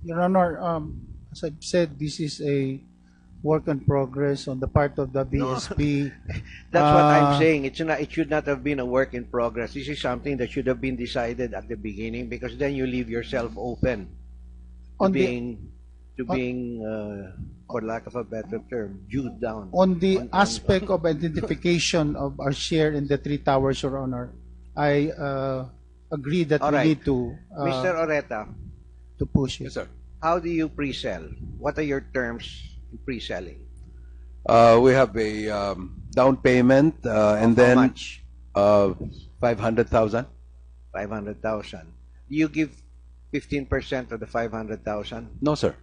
Your Honor, as I've said, this is a work in progress on the part of the BSP. That's what I'm saying. It's not. It should not have been a work in progress. This is something that should have been decided at the beginning, because then you leave yourself open to being, for lack of a better term, viewed down. On the aspect of identification of our share in the three towers, Your Honor, I agree that we need to Mr. Oreta, to push it. Yes, sir. how do you pre-sell? What are your terms in pre-selling? We have a down payment and How then much? 500,000. 500,000. You give 15% of the 500,000? No, sir.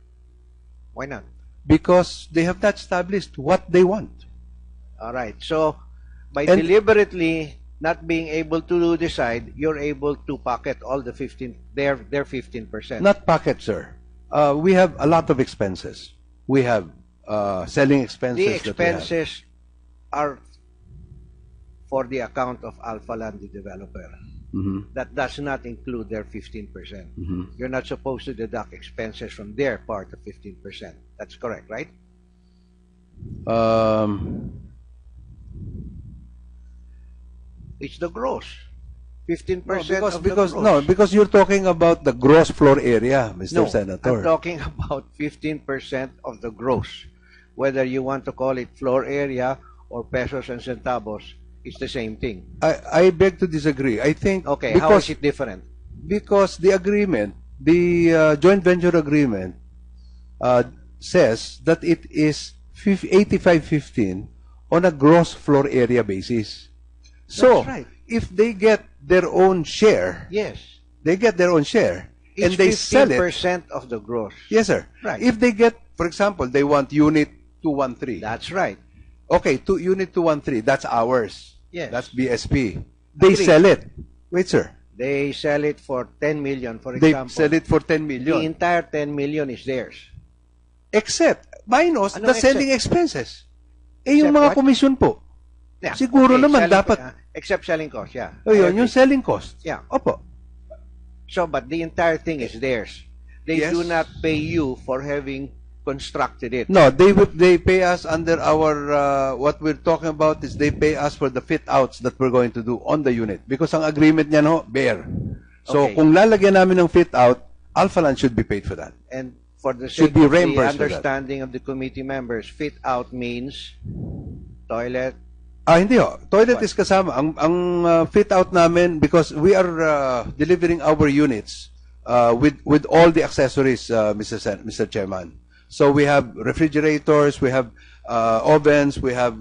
Why not? Because they have not established what they want. All right. So, by deliberately not being able to decide, you're able to pocket all the 15, their 15%. Not pocket, sir. We have a lot of expenses. We have selling expenses. The expenses are for the account of Alpha Land, the developer. Mm-hmm. That does not include their 15%. Mm-hmm. You're not supposed to deduct expenses from their part of 15%. That's correct, right? It's the gross. 15% of the gross. No, because you're talking about the gross floor area, Mr. Senator. I'm talking about 15% of the gross. Whether you want to call it floor area or pesos and centavos, it's the same thing. I beg to disagree. I think Okay, how is it different? Because the agreement, the joint venture agreement, says that it is 85-15 on a gross floor area basis. So, That's right. if they get their own share, Yes. they get their own share, It's and they sell it. 15% of the gross. Yes, sir. Right. If they get, for example, they want unit 213. That's right. Okay, unit 213, that's ours. Yes. That's BSP. They Agreed. sell it. Wait, sir. They sell it for 10 million, for They example. sell it for 10 The million. entire 10 million is theirs. Except, minus Ano the selling expenses. Eh, yung Except mga what? commission po. Yeah. Siguro naman selling, dapat. except selling cost, yeah. O yun, yung selling cost. Yeah. Opo. So, but the entire thing is theirs. They Yes. do not pay you for having constructed it. No, they pay us under our, what we're talking about is they pay us for the fit outs that we're going to do on the unit. Because ang agreement niya no, bare. So, Okay. kung lalagyan namin ng fit out, Alpha Land should be paid for that. And for the Should sake be of the reimbursed for that. understanding of the committee members, fit out means toilet. Hindi ho. Toilet What? is kasama. Ang fit out namin, because we are delivering our units with all the accessories, Mr. Chairman. So we have refrigerators, we have ovens, we have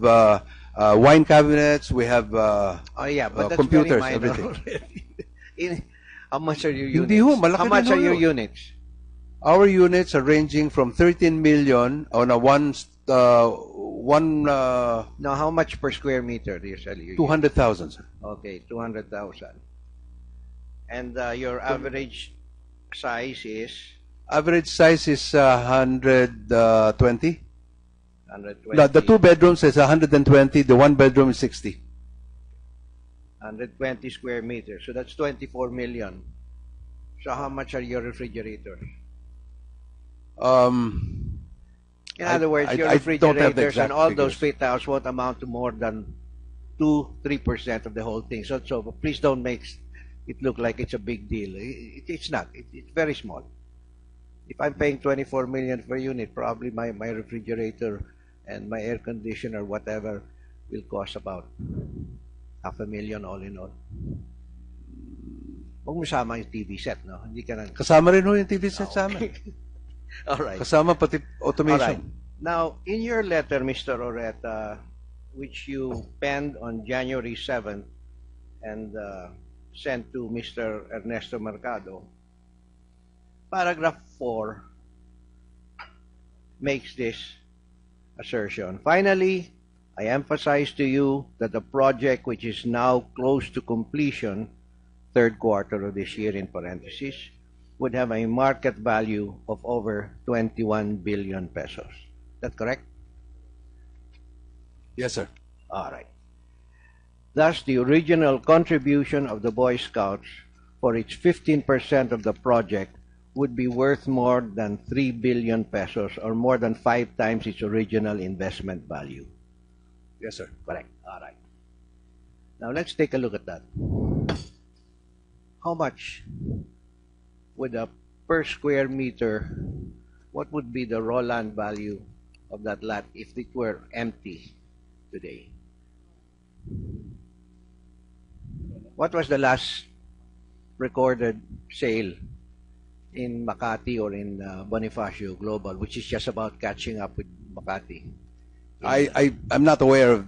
wine cabinets, we have Oh yeah, but that's computers, very minor everything. already. How much are your Hindi units? ho, malaki How much din are ho your yun. units? Our units are ranging from 13 million on a one Now, how much per square meter do you sell your 200,000, sir. units? Okay, 200,000. And your average size is Average size is 120. 120. The two bedrooms is 120. The one bedroom is 60. 120 square meters. So that's 24 million. So how much are your refrigerators? In other words, your I don't have the refrigerators and exact all those figures. fit outs won't amount to more than 2-3% of the whole thing. So please don't make it look like it's a big deal. It's not. It's very small. If I'm paying 24 million per unit, probably my refrigerator and my air conditioner, whatever, will cost about $500,000 all in all. Huwag mo sama yung TV set, no? Hindi ka nang... Kasama rin ho yung TV set sa amin. All right. Kasama pati automation. All right. Now, in your letter, Mr. Oreta, which you penned on January 7th and sent to Mr. Ernesto Mercado, paragraph 4 makes this assertion. Finally, I emphasize to you that the project, which is now close to completion, third quarter of this year in parentheses, would have a market value of over 21 billion pesos. That correct? Yes, sir. All right. Thus, the original contribution of the Boy Scouts for its 15% of the project would be worth more than 3 billion pesos or more than 5 times its original investment value. Yes, sir. Correct. All right. Now let's take a look at that. How much would a per square meter, what would be the raw land value of that lot if it were empty today? What was the last recorded sale in Makati or in Bonifacio Global, which is just about catching up with Makati? I'm not aware of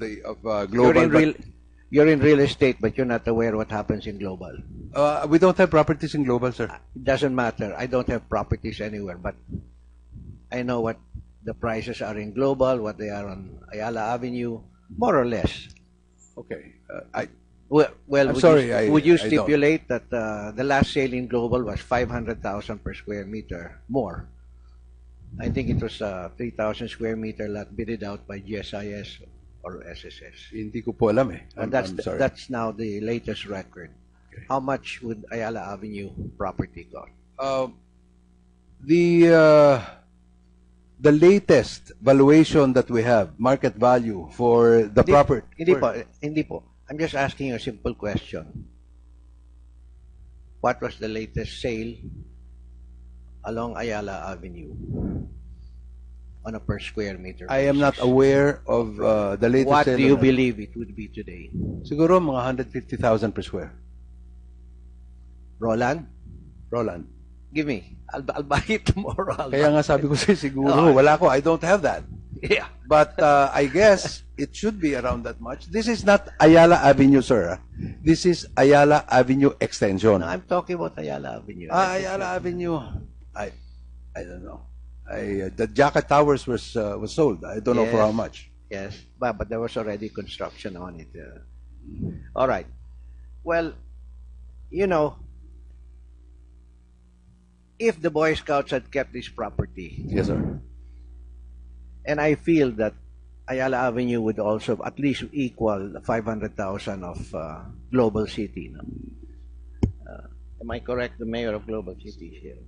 Global. You're in real estate, but you're not aware what happens in Global. We don't have properties in Global, sir. It doesn't matter. I don't have properties anywhere, but I know what the prices are in Global, what they are on Ayala Avenue, more or less. Okay. Well, I'm sorry, would you I don't. stipulate that the last sale in Global was 500,000 per square meter more? I think it was 3,000 square meter lot bidded out by GSIS or SSS. Hindi ko po alam eh. And I'm sorry. that's now the latest record. Okay. How much would Ayala Avenue property cost? The latest valuation that we have, market value for the property. Hindi po. I'm just asking you a simple question. What was the latest sale along Ayala Avenue on a per square meter I am not basis? aware of the latest What sale do you on that. believe it would be today? Siguro mga 150,000 per square. Roland, Roland. give me. I'll buy it tomorrow. Kaya nga sabi ko sa'yo, siguro, No, wala ko. I don't have that. Yeah. But I guess it should be around that much. This is not Ayala Avenue, sir. This is Ayala Avenue Extension. No, I'm talking about Ayala Avenue. Ayala Avenue, I don't know. The Jacket Towers was sold. I don't know for Yes. how much. Yes, but there was already construction on it. All right. Well, you know, if the Boy Scouts had kept this property, Yes, sir. and I feel that Ayala Avenue would also at least equal 500,000 of Global City. No? Am I correct? The mayor of Global City is here.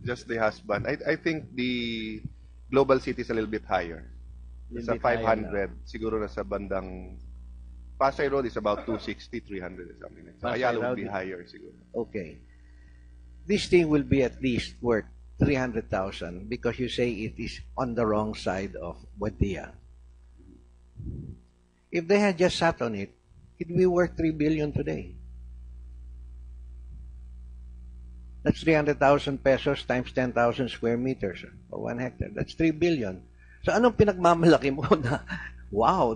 Just the husband. I think the Global City is a little bit higher. It's Little a bit higher 500. Siguro nasa bandang Pasay Road is about 260, 300 or something. So Pasay Ayala Road would be is- higher siguro. Okay. This thing will be at least worth 300,000 because you say it is on the wrong side of Buendia. If they had just sat on it, it would be worth 3 billion today. That's 300,000 pesos times 10,000 square meters or 1 hectare. That's 3 billion. So anong pinagmamalaki mo na, wow,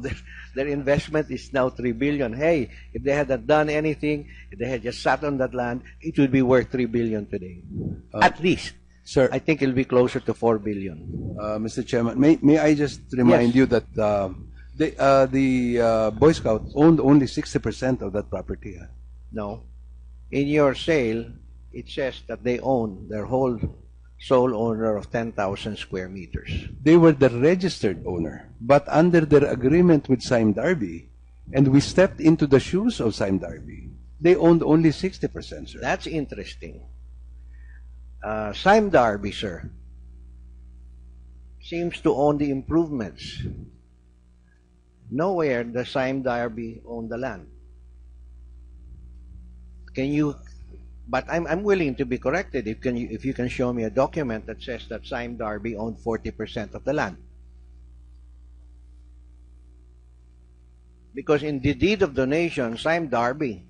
their investment is now 3 billion. Hey, if they had not done anything, if they had just sat on that land, it would be worth 3 billion today. At least. Sir, I think it'll be closer to 4 billion. Mr. Chairman, may I just remind Yes. you that the Boy Scouts owned only 60% of that property. No. In your sale, it says that they own their whole sole owner of 10,000 square meters. They were the registered owner, but under their agreement with Sime Darby, and we stepped into the shoes of Sime Darby, they owned only 60%, sir. That's interesting. Sime Darby, sir, seems to own the improvements. Nowhere does Sime Darby own the land. Can you? But I'm willing to be corrected if you can show me a document that says that Sime Darby owned 40% of the land. Because in the deed of donation, Sime Darby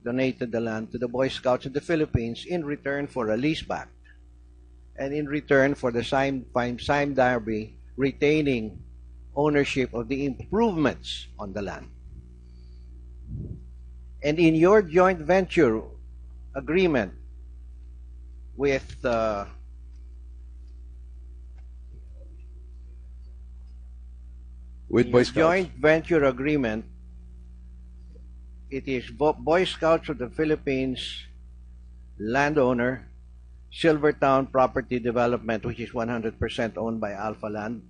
donated the land to the Boy Scouts in the Philippines in return for a leaseback, and in return for the Sime Darby retaining ownership of the improvements on the land. And in your joint venture agreement with With Boy Scouts. joint venture agreement, it is Boy Scouts of the Philippines landowner, Silvertown Property Development, which is 100% owned by Alpha Land,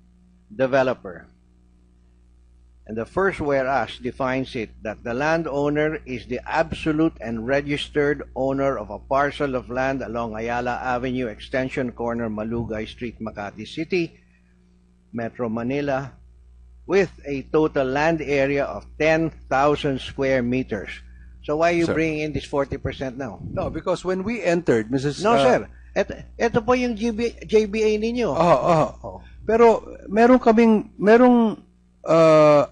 developer. And the first whereas defines it that the landowner is the absolute and registered owner of a parcel of land along Ayala Avenue, Extension Corner, Malugay Street, Makati City, Metro Manila, with a total land area of 10,000 square meters. So why are you Sir. bringing in this 40% now? No, because when we entered, Mrs. No, sir. Ito po yung JBA ninyo. Pero merong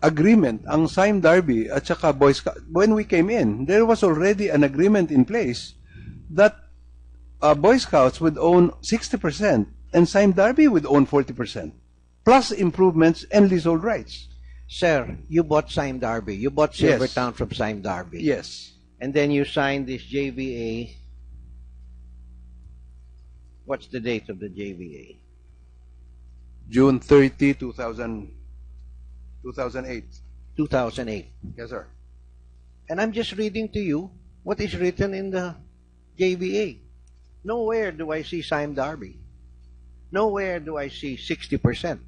agreement ang Sime Darby at saka Boy Scout. When we came in, there was already an agreement in place that Boy Scouts would own 60% and Sime Darby would own 40%, plus improvements and leasehold rights. Sir, you bought Sime Darby. You bought Yes. Silvertown from Sime Darby. Yes. And then you signed this JVA. What's the date of the JVA? June 30, 2008. 2008. Yes, sir. And I'm just reading to you what is written in the JVA. Nowhere do I see Sime Darby. Nowhere do I see 60%.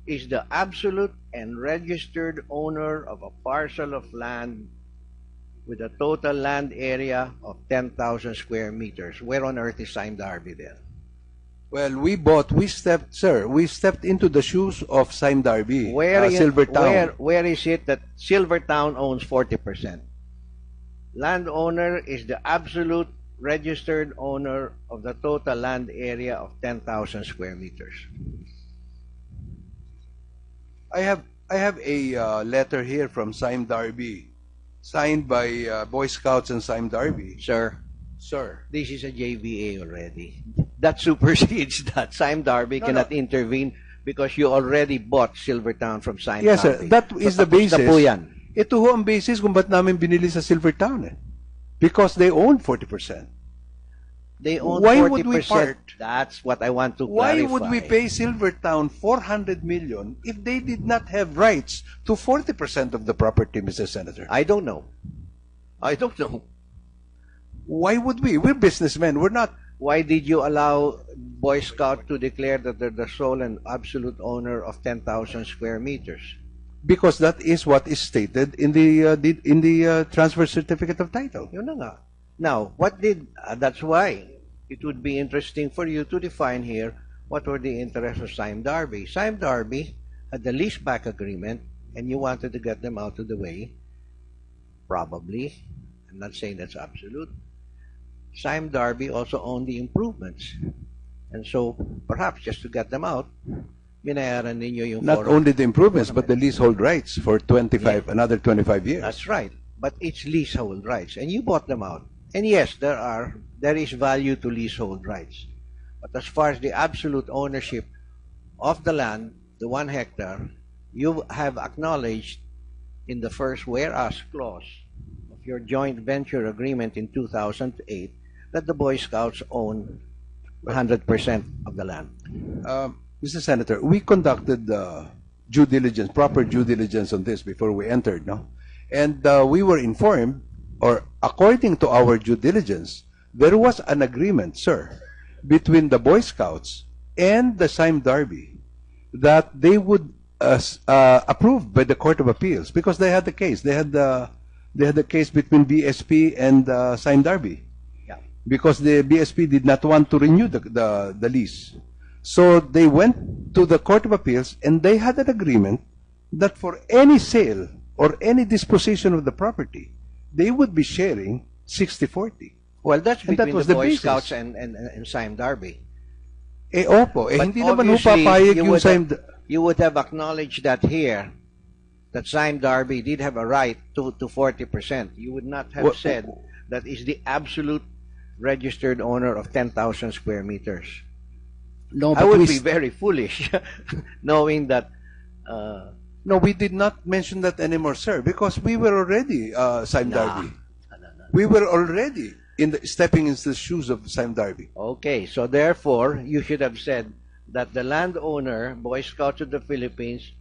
Is the absolute and registered owner of a parcel of land with a total land area of 10,000 square meters. Where on earth is Sime Darby there? Well, we stepped into the shoes of Sime Darby, Where Silvertown. where is it that Silvertown owns 40%? Landowner is the absolute registered owner of the total land area of 10,000 square meters. I have a letter here from Sime Darby, signed by Boy Scouts and Sime Darby. Sir, Sir. this is a JVA already. That supersedes that. Sime Darby cannot intervene because you already bought Silvertown from Sime Yes, Darby. sir. That is the basis. Tapos na po yan. Ito ho ang basis kung ba't namin binili sa Silvertown eh. Because they own 40%. They own Why 40%. would we part? That's what I want to Why clarify. would we pay Silvertown 400 million if they did not have rights to 40% of the property, Mr. Senator? I don't know. I don't know. Why would we? We're businessmen. We're not. Why did you allow Boy Scout to declare that they're the sole and absolute owner of 10,000 square meters? Because that is what is stated in the transfer certificate of title. Yun na nga. Now, that's why it would be interesting for you to define here what were the interests of Sime Darby. Sime Darby had the leaseback agreement and you wanted to get them out of the way. Probably. I'm not saying that's absolute. Sime Darby also owned the improvements. And so, perhaps just to get them out, binayaran ninyo yung Not only the improvements, but the leasehold rights for another 25 years. That's right. But it's leasehold rights. And you bought them out. And yes, there is value to leasehold rights. But as far as the absolute ownership of the land, the 1 hectare, you have acknowledged in the first whereas clause of your joint venture agreement in 2008 that the Boy Scouts own 100% of the land. Mr. Senator, we conducted proper due diligence on this before we entered, no? And we were informed, or according to our due diligence, there was an agreement, sir, between the Boy Scouts and the Sime Darby that they would approved by the Court of Appeals because they had the case. They had the case between BSP and Sime Darby. Yeah. Because the BSP did not want to renew the lease. So they went to the Court of Appeals and they had an agreement that for any sale or any disposition of the property, they would be sharing 60-40. Well, that's And between that was the the Boy basis. Scouts and Sime Darby. Opo. But Hindi naman ho obviously, papayag you yung would Sime... you would have acknowledged that here, that Sime Darby did have a right to 40%. You would not have What- said that is the absolute registered owner of 10,000 square meters. No, I but would we be very foolish knowing that No, we did not mention that anymore, sir, because we were already Sime Darby. We were already stepping into the shoes of Sime Darby. okay, so therefore you should have said that the landowner, Boy Scouts of the Philippines,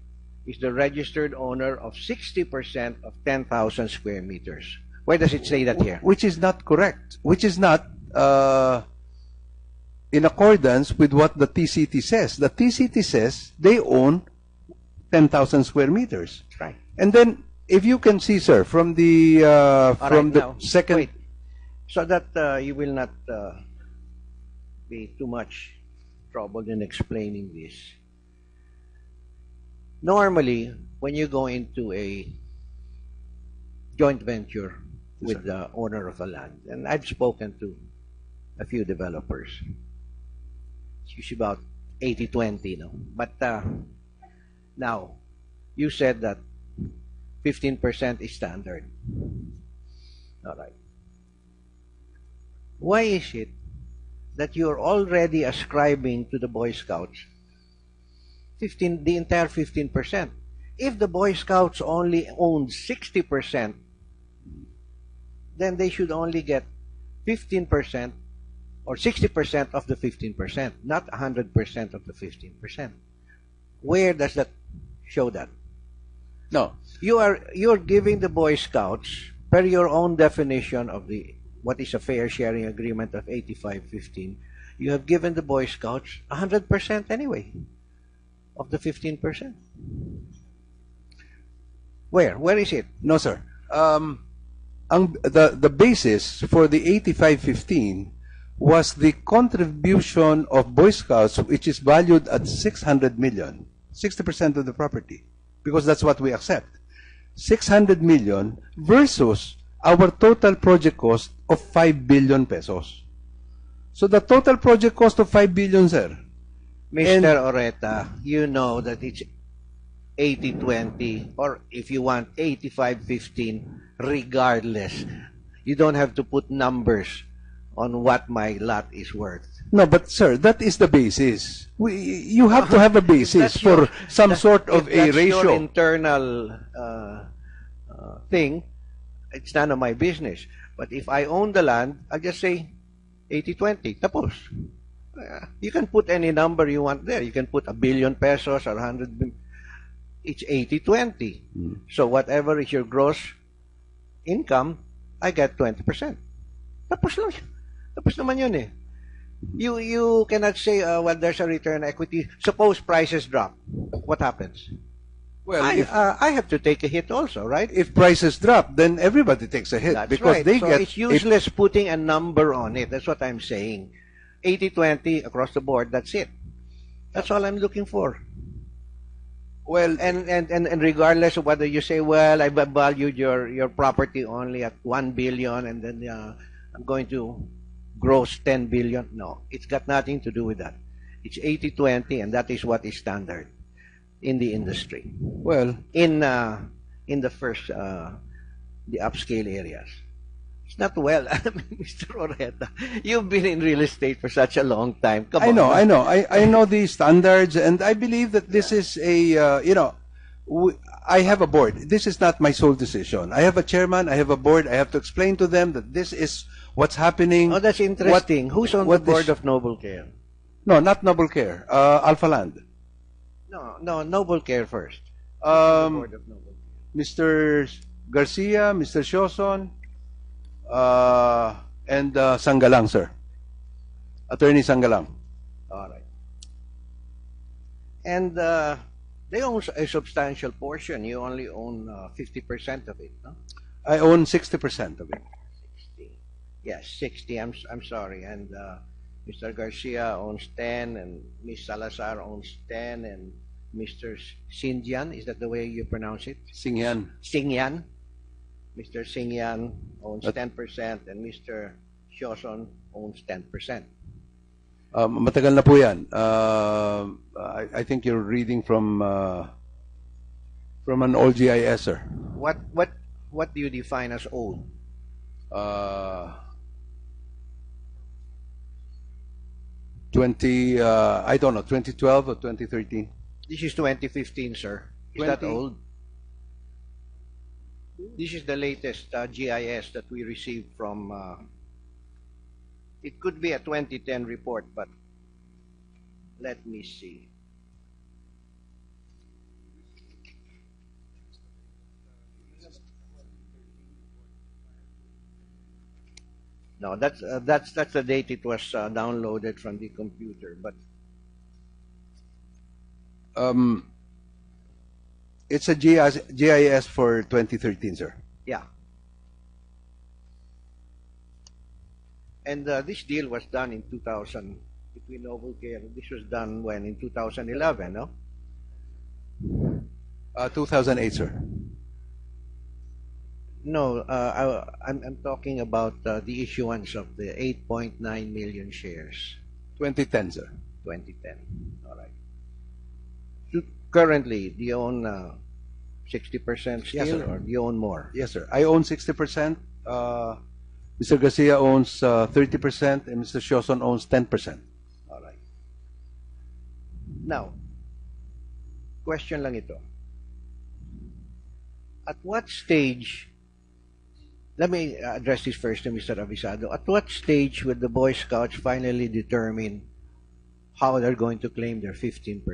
is the registered owner of 60% of 10,000 square meters. Where does it say that here? Which is not correct. Which is not in accordance with what the TCT says. The TCT says they own 10,000 square meters. That's right. And then, if you can see, sir, from the All from right, the now, second, wait. So that you will not be too much troubled in explaining this. Normally, when you go into a joint venture with the owner of a land, and I've spoken to a few developers, it's usually about 80-20, no? But now, you said that 15% is standard. All right. Why is it that you're already ascribing to the Boy Scouts the entire 15%? If the Boy Scouts only owned 60%, then they should only get 15% or 60% of the 15%, not 100% of the 15%. Where does that show that? no, You're giving the Boy Scouts, per your own definition of what is a fair sharing agreement of 85-15, you have given the Boy Scouts 100% anyway of the 15%. Where is it? no, sir. The basis for the 85-15 was the contribution of Boy Scouts, which is valued at 600 million, 60% of the property, because that's what we accept. 600 million versus our total project cost of 5 billion pesos. So the total project cost of 5 billion, sir. Mr. Oreta, you know that it's 80-20, or if you want 85-15, regardless. You don't have to put numbers on what my lot is worth. No, but sir, that is the basis. You have to have a basis That's for your- some sort of if a that's your ratio. internal thing, it's none of my business. But if I own the land, I'll just say 80-20. Tapos. You can put any number you want there. You can put ₱1 billion or 100 billion. It's 80-20. So whatever is your gross income, I get 20%. Tapos lang. Tapos naman yun eh. You cannot say, well, there's a return equity. Suppose prices drop. What happens? Well, I have to take a hit also, right? if prices drop, then everybody takes a hit That's because right. they So get it's useless putting a number on it. That's what I'm saying. 80-20 across the board, that's it. That's all I'm looking for. well, And regardless of whether you say, well, I valued your property only at 1 billion and then I'm going to gross 10 billion. No, it's got nothing to do with that. It's 80-20 and that is what is standard in the industry. well, In the first, the upscale areas. It's not well. Mr. Oreta, you've been in real estate for such a long time. Come on. I know the standards, and I believe that this is a, I have a board. This is not my sole decision. I have a chairman, I have a board. I have to explain to them that this is what's happening. Oh, that's interesting. Who's on the what board is- of Noble Care? No, not Noble Care. Alpha Land. No, Noble Care first. The Um, board of Noble Care. Mr. Garcia, Mr. Sioson, and Sangalang, sir. Attorney Sangalang. All right. And they own a substantial portion. You only own 50% of it, no? I own 60% of it. 60. Yes, 60. I'm sorry. And Mr. Garcia owns 10, and Ms. Salazar owns 10, and Mr. Sindian, is that the way you pronounce it? Singyan. Singyan. Mr. Singyan owns That- 10%, and Mr. Sioson owns 10%. Matagal na po yan. I think you're reading from an old GIS, sir. What do you define as old? Uh, 2012 or 2013. This is 2015, sir. Is that 20. old? This is the latest GIS that we received from. It could be a 2010 report, but let me see. No, that's the date it was downloaded from the computer. But It's a GIS for 2013, sir. Yeah. And this deal was done in 2000 between Noble Care. This was done when in 2011, no? 2008, sir. No, I'm talking about the issuance of the 8.9 million shares, 2010, sir. 2010. All right. So currently, do you own 60% still, Yes, sir. or do you own more? Yes, sir. I own 60%. Mr. Garcia owns 30%, and Mr. Sioson owns 10%. All right. Now, question lang ito. At what stage, let me address this first to Mr. Avisado. At what stage would the Boy Scouts finally determine how they're going to claim their 15%?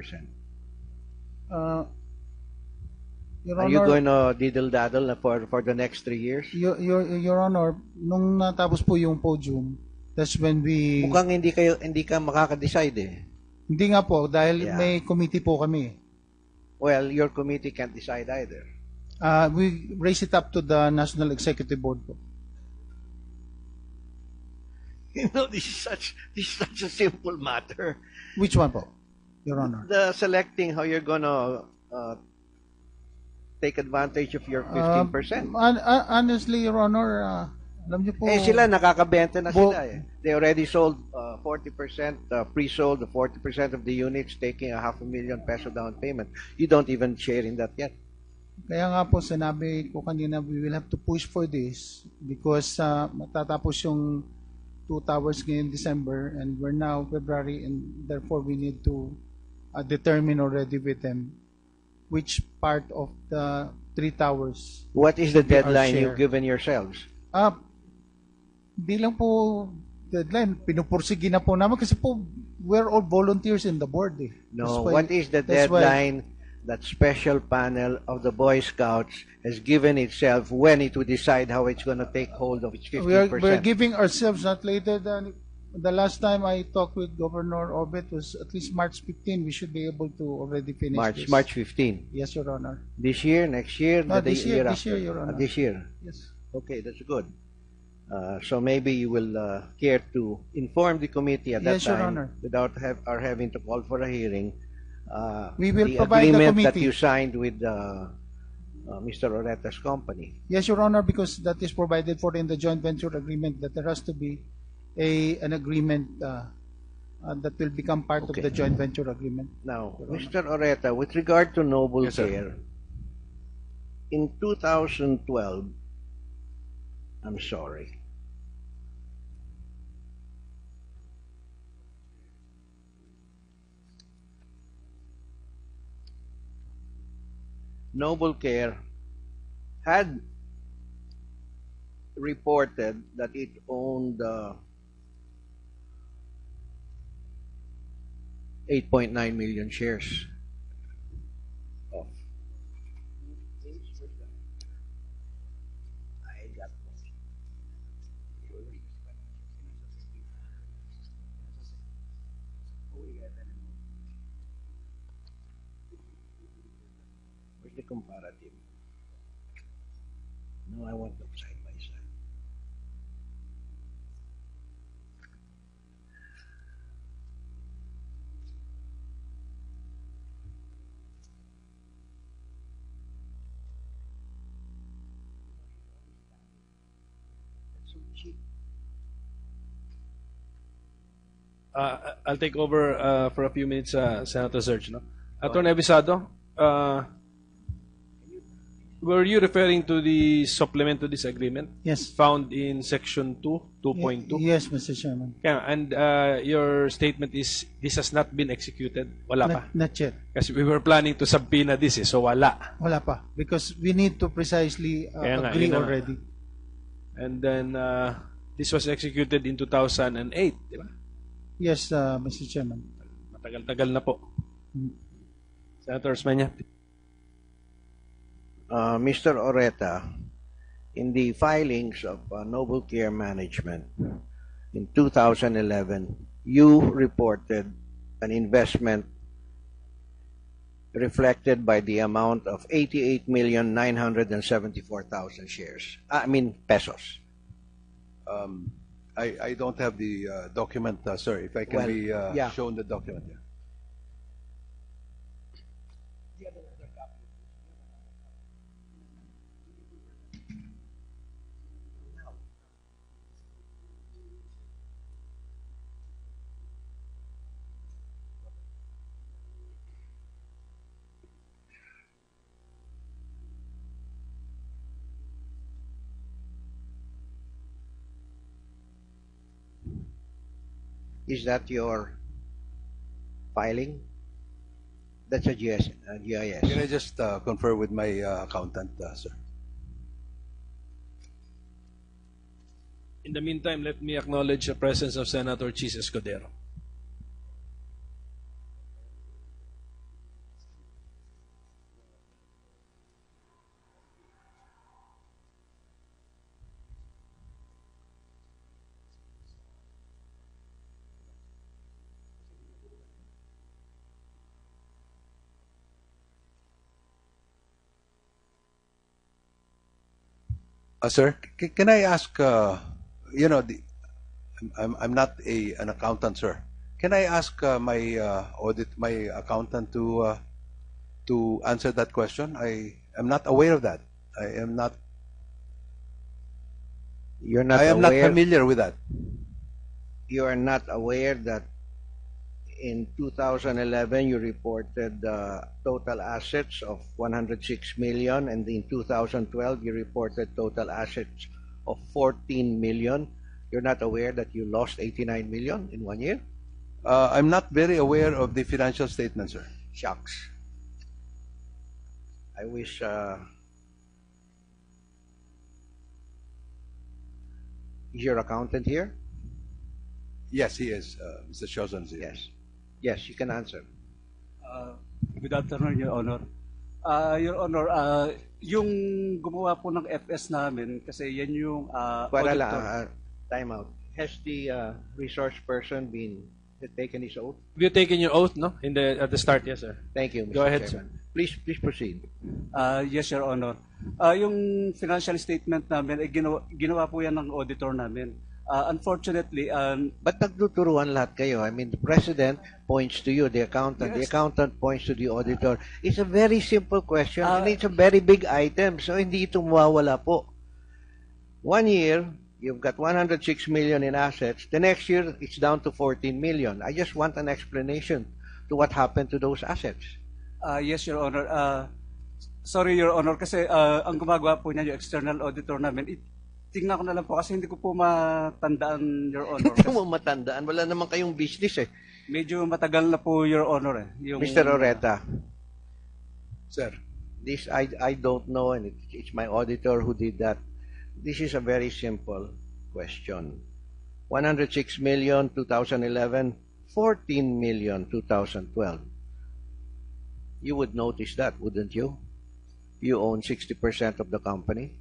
Your Are Honor, you going to diddle-daddle na for the next 3 years? Your Honor, nung natapos po yung podium, that's when we... Mukhang hindi ka makaka-decide eh. Hindi nga po, dahil Yeah. may committee po kami. Well, your committee can't decide either. We raise it up to the National Executive Board po. You know, this is such a simple matter. Which one po, Your Honor? The selecting how you're gonna take advantage of your 15%. Honestly, Your Honor, alam niyo po... Eh sila nakakabenta na Bo- sila eh. They already sold 40%, pre-sold the 40% of the units, taking a $500,000 peso down payment. You don't even share in that yet. Kaya nga po, sinabi ko kanina, we will have to push for this because matatapos yung 2 towers ngayon December and we're now February, and therefore we need to determine already with them which part of the 3 towers. What is the Should be our deadline share. you've given yourselves? Di lang po deadline, pinupursige na po namin kasi po we're all volunteers in the board eh. No. That's why- What is the that's why- deadline that special panel of the Boy Scouts has given itself when it would decide how it's going to take hold of its 15%? We're giving ourselves not later than the last time I talked with Governor Obet was at least March 15. We should be able to already finish this. March 15. Yes, Your Honor. This year, next year, No, the this year, after? Your Honor. This year. Yes. Okay, that's good. So maybe you will care to inform the committee at that Yes, Your time Honor. without our having to call for a hearing. We will the provide the agreement that committee. you signed with Mr. Oreta's company. Yes, Your Honor, because that is provided for in the joint venture agreement that there has to be an agreement that will become part Okay. of the joint venture agreement. Now, Your Honor. Mr. Oreta, with regard to Noble Yes, sir. Care, in 2012, I'm sorry. Noble Care had reported that it owned 8.9 million shares of I got where's the comparative? No, I want them side by side. That's so cheap. I'll take over for a few minutes, Senator Serge. No? Attorney Avisado, were you referring to the supplement to this agreement Yes. found in Section 2.2? Yes, Mr. Chairman. Yeah, and your statement is this has not been executed? Wala pa? Not yet. Kasi we were planning to subpoena this, so wala. Wala pa. Because we need to precisely Kaya nga, agree yun na nga. already. And then this was executed in 2008, di ba? Yes, Mr. Chairman. Matagal-tagal na po. Senator Osmena. Mr. Oreta, in the filings of Noble Care Management in 2011, you reported an investment reflected by the amount of 88,974,000 shares. I mean pesos. I don't have the document, sir. If I can Well, be yeah. shown the document. Yeah. Is that your filing? That's a GIS. Can I just confer with my accountant, sir? In the meantime, let me acknowledge the presence of Senator Chis Escudero. Sir, can I ask, you know, I'm not an accountant, sir. Can I ask my accountant to answer that question? I am not aware of that. I am not familiar with that. You are not aware that in 2011 you reported total assets of 106 million, and in 2012 you reported total assets of 14 million. You're not aware that you lost 89 million in 1 year? I'm not very aware of the financial statement, sir. Shucks. I wish is your accountant here? Yes, he is. Mr. Sioson is here. Yes. Yes, you can answer. Good afternoon, Your Honor. Your Honor, yung gumawa po ng FS namin, kasi yan yung Para auditor. lang, time out. Has the resource person been taken his oath? Have you taken your oath, no? At the start, yes, sir. Thank you, Mr. Go ahead, Chairman. Please proceed. Yes, Your Honor. Yung financial statement namin, ginawa po yan ng auditor namin. Unfortunately, But nagtuturuan lahat kayo. I mean, the president points to you, the accountant. The Yes. accountant points to the auditor. It's a very simple question and it's a very big item. So, hindi ito mawawala po. 1 year, you've got 106 million in assets. The next year, it's down to 14 million. I just want an explanation to what happened to those assets. yes, Your Honor. Sorry, Your Honor, kasi ang gumagawa po niya yung external auditor namin. Tingnan ko na lang po kasi hindi ko po matandaan, Your Honor. Hindi mo matandaan. Wala naman kayong business eh. Medyo matagal na po, Your Honor. Yung, Mr. Oreta, Sir. this I don't know, and it's my auditor who did that. This is a very simple question. 106 million 2011, 14 million 2012. You would notice that, wouldn't you? You own 60% of the company.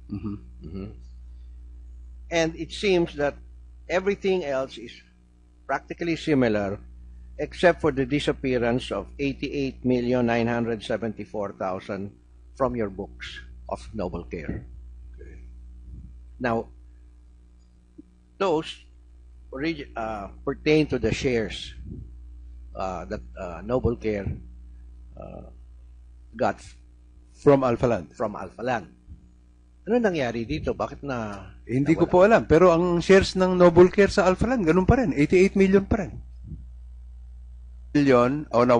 And it seems that everything else is practically similar except for the disappearance of 88,974,000 from your books of Noble Care. Now, those pertain to the shares that Noble Care got From Alphaland. from Alphaland. Ano nangyari dito? Bakit na Hindi ko nawala? po alam. Pero ang shares ng Noble Care sa Alphaland, ganun pa rin. 88 million pa rin. Million on a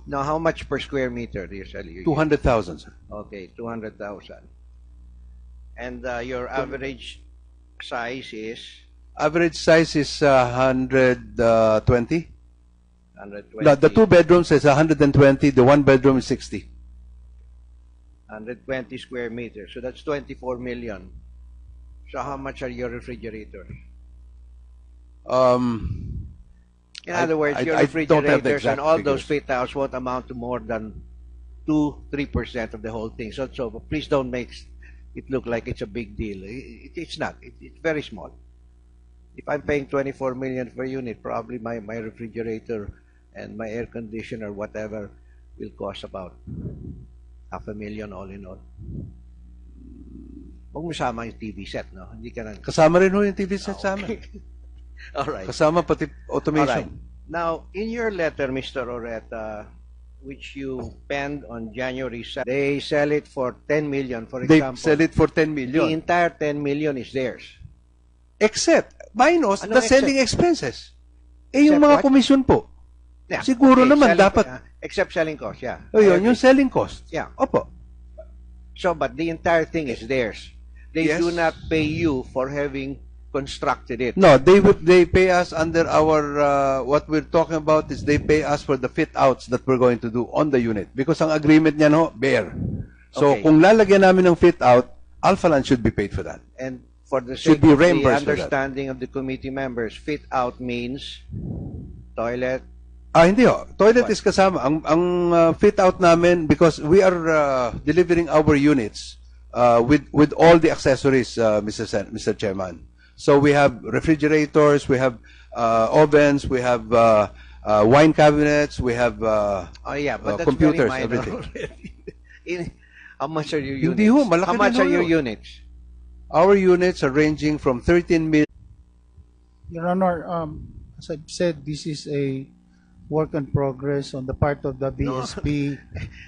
Now, how much per square meter do you sell? 200,000, sir. Okay, 200,000. And your average size is Average size is 120. 120. No, the 2 bedrooms is 120. The 1 bedroom is 60. 120 square meters. So that's 24 million. So how much are your refrigerators? In other words, your I don't have the refrigerators and exact all those figures. fit outs won't amount to more than 2-3% of the whole thing. So please don't make it look like it's a big deal. It's not. It's very small. If I'm paying 24 million per unit, probably my refrigerator and my air conditioner, whatever, will cost about $500,000 all in all. Huwag mo sama yung TV set, no? Hindi ka na... Kasama rin ho yung TV set sa amin. All right. Kasama pati automation. All right. Now, in your letter, Mr. Oreta, which you penned on January 7th, they sell it for 10 million, for They example. sell it for 10 The million. entire 10 million is theirs. Except, minus Ano the selling expenses. Eh, yung Except mga what? commission po. Yeah. Siguro naman, selling- dapat- except selling cost, yeah. O yun, yung selling cost. Yeah. Opo. So, but the entire thing is theirs. They Yes. do not pay you for having constructed it. No, they pay us under our, what we're talking about is they pay us for the fit outs that we're going to do on the unit. Because ang agreement niya, no, bare. So, Okay. kung lalagyan namin ng fit out, Alpha Land should be paid for that. And for the Should sake be of the reimbursed for that. understanding of the committee members, fit out means toilet. Hindi ho. Toilet What? is kasama. Ang fit out namin, because we are delivering our units with all the accessories, Mr. Chairman. So we have refrigerators, we have ovens, we have wine cabinets, we have Oh yeah, but that's computers, very minor everything. already. How much are your units? Hindi ho, malaki How much din ho are your yun. units? Our units are ranging from 13 million. Your Honor, as I've said, this is a work in progress on the part of the BSP.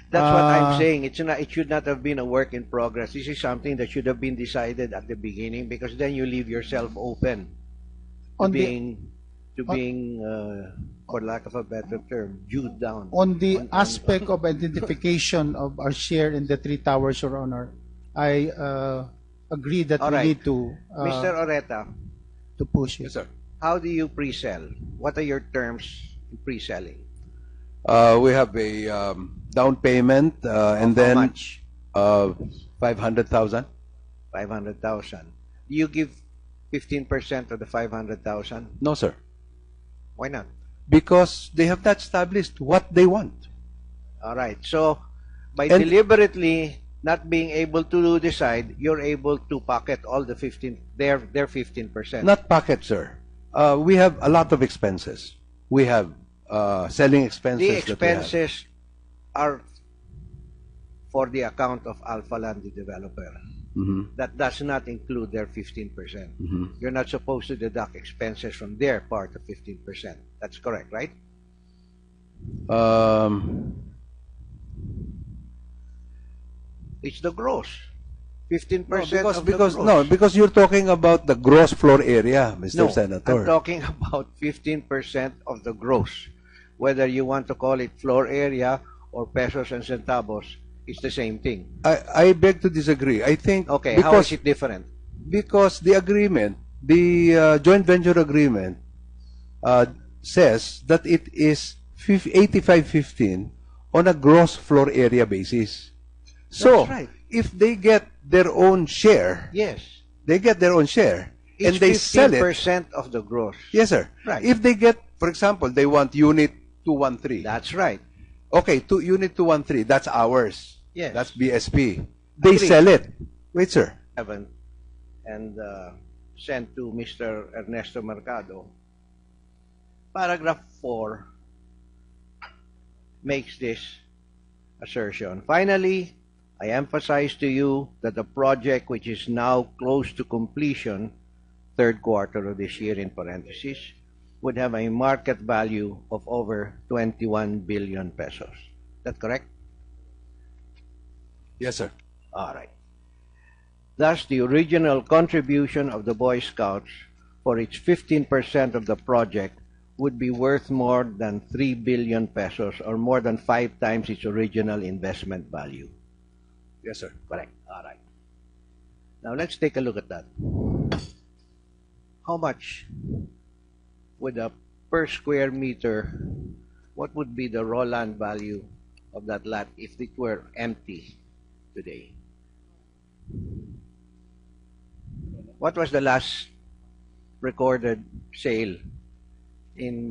That's what I'm saying. It should not have been a work in progress. This is something that should have been decided at the beginning, because then you leave yourself open to On the- being, for lack of a better term, viewed down. On the aspect of identification of our share in the three towers, Your Honor, I agree that All we right. need to Mr. Oreta, push it. Yes, sir. how do you pre-sell? What are your terms in pre-selling? We have a down payment and How then much? 500,000. 500,000. Do you give 15% of the 500,000? No, sir. Why not? Because they have not established what they want. All right. So, by And- deliberately not being able to decide, you're able to pocket all the 15%. Not packet, sir. We have a lot of expenses. We have selling expenses. The that we have. expenses are for the account of Alpha Land, the developer. Mhm. That does not include their 15%. You're not supposed to deduct expenses from their part of 15%. That's correct, right? It's the gross. 15% of the gross. Because you're talking about the gross floor area, Mr. No, Senator. I'm talking about 15% of the gross. Whether you want to call it floor area or pesos and centavos, it's the same thing. I beg to disagree. I think Okay, because, how is it different? Because the agreement, the joint venture agreement, says that it is 85-15 on a gross floor area basis. So, That's right. if they get their own share, Yes. they get their own share, It's and they sell it. 15% of the gross. Yes, sir. Right. If they get, for example, they want unit 213. That's right. Okay, unit 213, that's ours. Yes. That's BSP. They Agreed. sell it. Wait, sir. And sent to Mr. Ernesto Mercado. Paragraph 4 makes this assertion. Finally, I emphasize to you that the project, which is now close to completion, third quarter of this year in parentheses, would have a market value of over 21 billion pesos. That correct? Yes, sir. All right. Thus, the original contribution of the Boy Scouts for its 15% of the project would be worth more than 3 billion pesos, or more than 5 times its original investment value. Yes, sir. Correct. All right. Now, let's take a look at that. How much would a per square meter, what would be the raw land value of that lot if it were empty today? What was the last recorded sale in